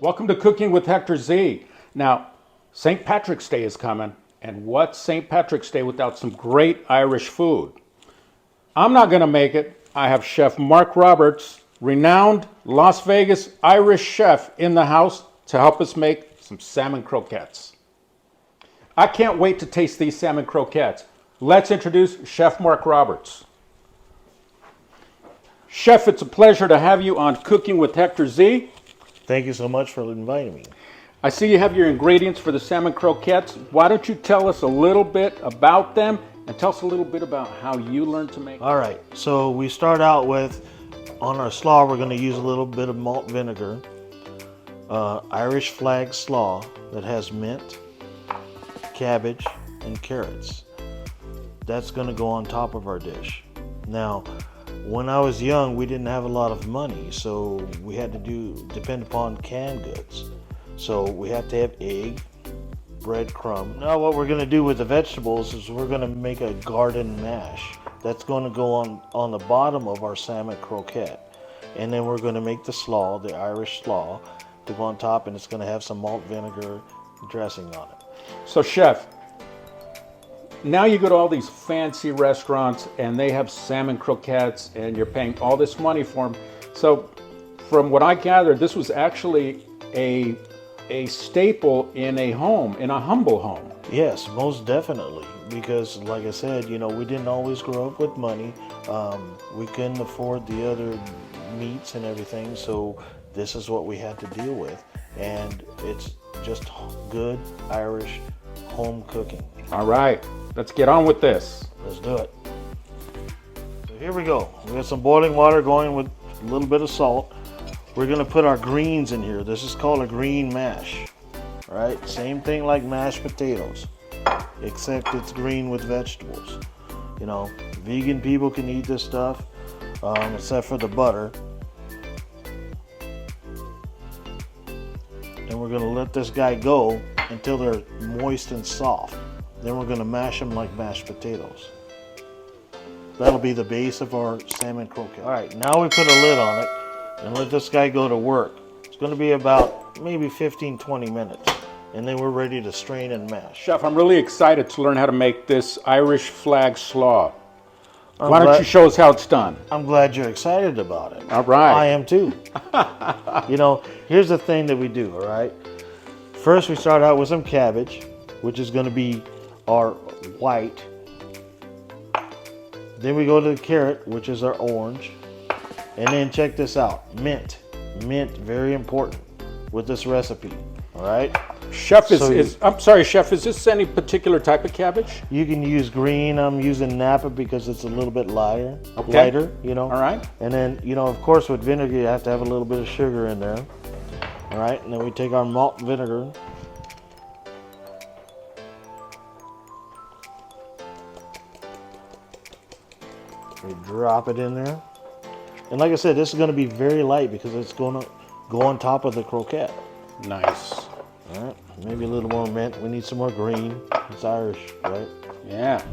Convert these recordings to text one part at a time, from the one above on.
Welcome to Cooking with Hector Z. Now, St. Patrick's Day is coming, and what's St. Patrick's Day without some great Irish food? I'm not going to make it. I have Chef Mark Roberts, renowned Las Vegas Irish chef, in the house to help us make some salmon croquettes. I can't wait to taste these salmon croquettes. Let's introduce Chef Mark Roberts. Chef, it's a pleasure to have you on Cooking with Hector Z. Thank you so much for inviting me. I see you have your ingredients for the salmon croquettes. Why don't you tell us a little bit about them and tell us a little bit about how you learned to make them. All right, so we start out with, on our slaw, we're going to use a little bit of malt vinegar, Irish flag slaw that has mint, cabbage, and carrots. That's going to go on top of our dish. Now, when I was young, we didn't have a lot of money, so we had to depend upon canned goods. So we have to have egg, breadcrumbs. Now what we're going to do with the vegetables is we're going to make a garden mash. That's going to go on the bottom of our salmon croquette. And then we're going to make the slaw, the Irish slaw, to go on top, and it's going to have some malt vinegar dressing on it. So Chef, now you go to all these fancy restaurants and they have salmon croquettes and you're paying all this money for them. So from what I gathered, this was actually a staple in a home, in a humble home. Yes, most definitely. Because like I said, you know, we didn't always grow up with money. We couldn't afford the other meats and everything. So this is what we had to deal with. And it's just good Irish home cooking. All right, let's get on with this. Let's do it. So here we go. We got some boiling water going with a little bit of salt. We're gonna put our greens in here. This is called a green mash. All right, same thing like mashed potatoes, except it's green with vegetables. You know, vegan people can eat this stuff, except for the butter. And we're gonna let this guy go until they're moist and soft. Then we're gonna mash them like mashed potatoes. That'll be the base of our salmon croquette. All right, now we put a lid on it and let this guy go to work. It's gonna be about maybe 15-20 minutes. And then we're ready to strain and mash. Chef, I'm really excited to learn how to make this Irish flag slaw. Why don't you show us how it's done? I'm glad you're excited about it. All right. I am too. You know, here's the thing that we do, all right? First, we start out with some cabbage, which is going to be our white. Then we go to the carrot, which is our orange. And then check this out, mint. Mint, very important with this recipe, all right? Chef, I'm sorry, Chef, is this any particular type of cabbage? You can use green. I'm using Napa because it's a little bit lighter, you know. All right. And then, you know, of course, with vinegar, you have to have a little bit of sugar in there. All right, and then we take our malt vinegar. We drop it in there. And like I said, this is going to be very light because it's going to go on top of the croquette. Nice. All right, maybe a little more mint. We need some more green. It's Irish, right? Yeah,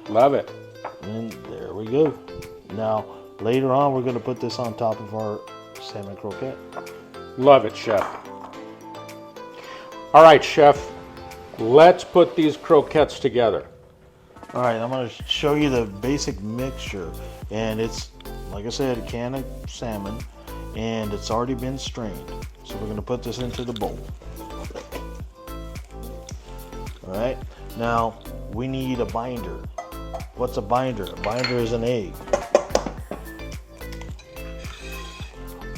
love it. And there we go. Now, later on, we're going to put this on top of our salmon croquette. Love it, Chef. All right, Chef, let's put these croquettes together. All right, I'm going to show you the basic mixture. And it's, like I said, a can of salmon, and it's already been strained. So we're going to put this into the bowl. All right, now we need a binder. What's a binder? A binder is an egg.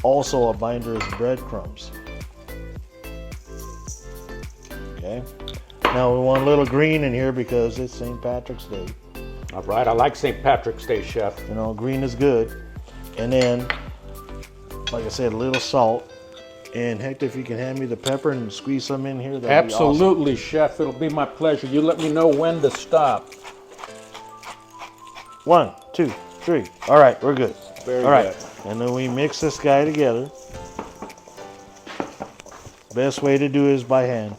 Also, a binder is breadcrumbs. Okay, now we want a little green in here because it's St. Patrick's Day. All right, I like St. Patrick's Day, Chef. You know, green is good. And then, like I said, a little salt. And Hector, if you can hand me the pepper and squeeze some in here, that'd Absolutely, be awesome. Chef. It'll be my pleasure. You let me know when to stop. 1, 2, 3. All right, we're good. Very All right, good. and then we mix this guy together. Best way to do it is by hand.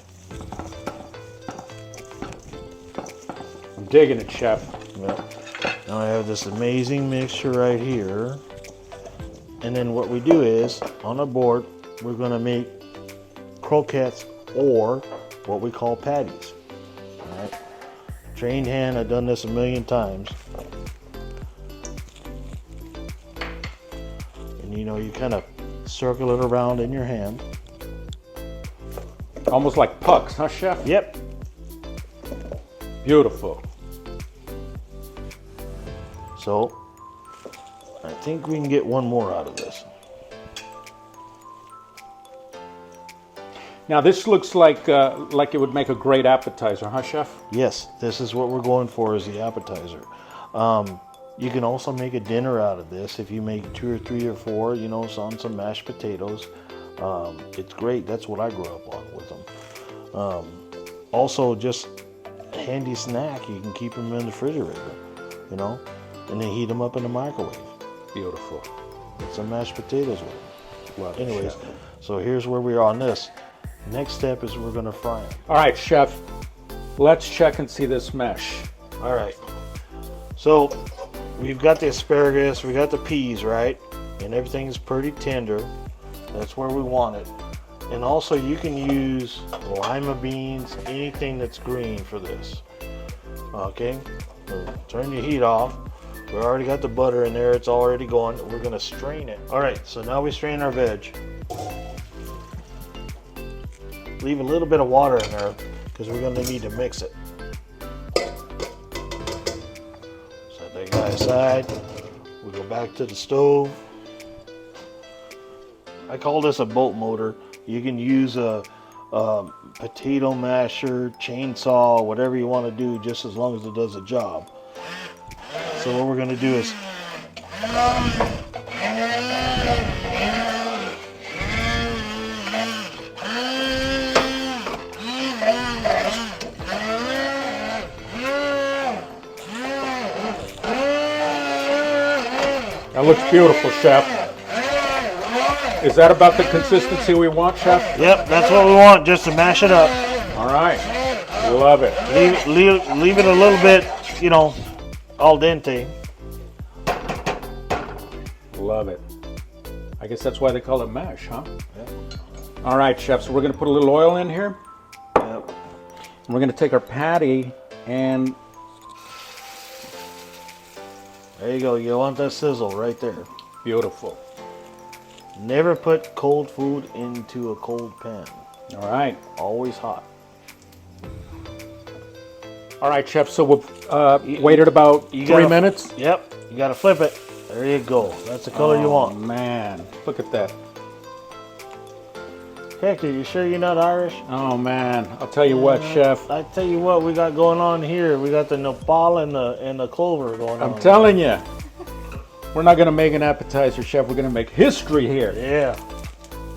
I'm digging it, Chef. Well, now I have this amazing mixture right here. And then what we do is, on a board, we're going to make croquettes or what we call patties. All right. Trained hand, I've done this a million times. And you know, you kind of circle it around in your hand. Almost like pucks, huh, Chef? Yep. Beautiful. So I think we can get one more out of this. Now this looks like it would make a great appetizer, huh, Chef? Yes, this is what we're going for as the appetizer. You can also make a dinner out of this if you make 2 or 3 or 4, you know, on some mashed potatoes. It's great. That's what I grew up on with them. Also, just a handy snack. You can keep them in the refrigerator, you know, and then heat them up in the microwave. Beautiful. Get some mashed potatoes with them. Love it, Anyways, Chef. so here's where we are on this. Next step is we're going to fry them. All right, Chef. Let's check and see this mesh. All right. So we've got the asparagus, we got the peas, right? And everything's pretty tender. That's where we want it. And also you can use lima beans, anything that's green for this. Okay, so turn your heat off. We already got the butter in there, it's already going. We're gonna strain it. All right, so now we strain our veg. Leave a little bit of water in there because we're gonna need to mix it. Set that guy aside. We go back to the stove. I call this a boat motor. You can use a potato masher, chainsaw, whatever you want to do, just as long as it does the job. So what we're going to do is That looks beautiful, Chef. Is that about the consistency we want, Chef? Yep, that's what we want, just to mash it up. All right. Love it. Leave it a little bit, you know, al dente. Love it. I guess that's why they call it mash, huh? Yep. All right, Chef. So we're going to put a little oil in here. Yep. And we're going to take our patty and... There you go. You want that sizzle right there. Beautiful. Never put cold food into a cold pan. All right. Always hot. All right, Chef. So we've waited about 3 minutes. Yep. You got to flip it. There you go. That's the color you want. Man, look at that. Hector, you sure you're not Irish? Oh man, I'll tell you what, Chef. I tell you what, we got going on here. We got the nopal and the clover going on. I'm telling you, we're not going to make an appetizer, Chef. We're going to make history here. Yeah.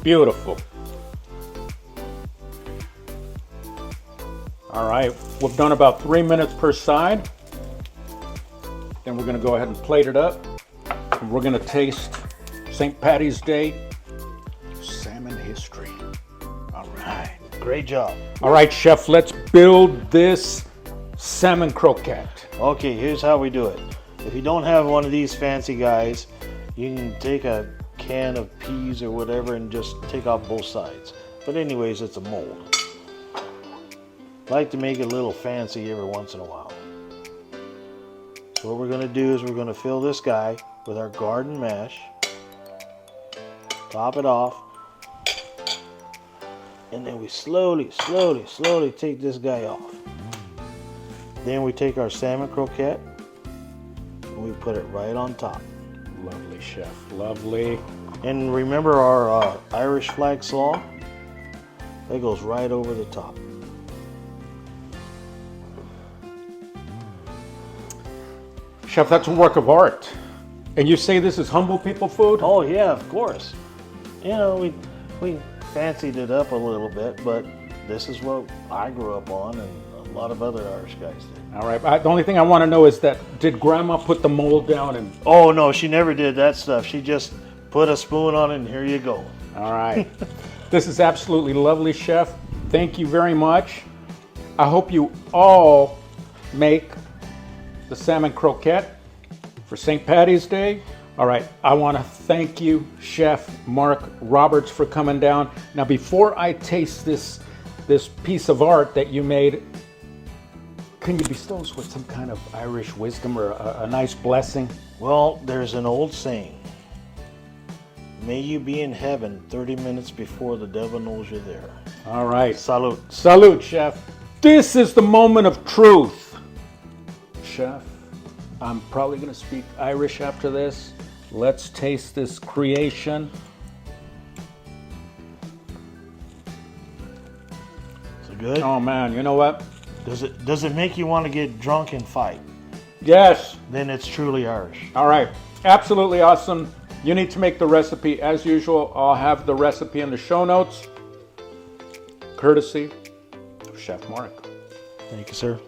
Beautiful. All right, we've done about 3 minutes per side. Then we're going to go ahead and plate it up. And we're going to taste St. Patty's Day salmon history. All right. Great job. All right, Chef, let's build this salmon croquette. Okay, here's how we do it. If you don't have one of these fancy guys, you can take a can of peas or whatever and just take off both sides. But anyways, it's a mold. Like to make it a little fancy every once in a while. So what we're going to do is we're going to fill this guy with our garden mash. Top it off. And then we slowly take this guy off. Then we take our salmon croquette and we put it right on top. Lovely, Chef, lovely. And remember our Irish flag slaw? That goes right over the top. Chef, that's a work of art. And you say this is humble people food? Oh yeah, of course. You know, we fancied it up a little bit, but this is what I grew up on and a lot of other Irish guys did. All right, the only thing I want to know is that, did Grandma put the mold down and... Oh no, she never did that stuff. She just put a spoon on it and here you go. All right. This is absolutely lovely, Chef. Thank you very much. I hope you all make the salmon croquette for St. Patty's Day All right, I want to thank you, Chef Mark Roberts, for coming down. Now, before I taste this piece of art that you made, can you bestow us with some kind of Irish wisdom or a nice blessing? Well, there's an old saying. May you be in heaven 30 minutes before the devil knows you're there. All right. Salute. Salute, Chef. This is the moment of truth. Chef, I'm probably going to speak Irish after this. Let's taste this creation. Is it good? Oh man, you know what? Does it make you want to get drunk and fight? Yes. Then it's truly Irish. All right. Absolutely awesome. You need to make the recipe as usual. I'll have the recipe in the show notes. Courtesy of Chef Mark. Thank you, sir.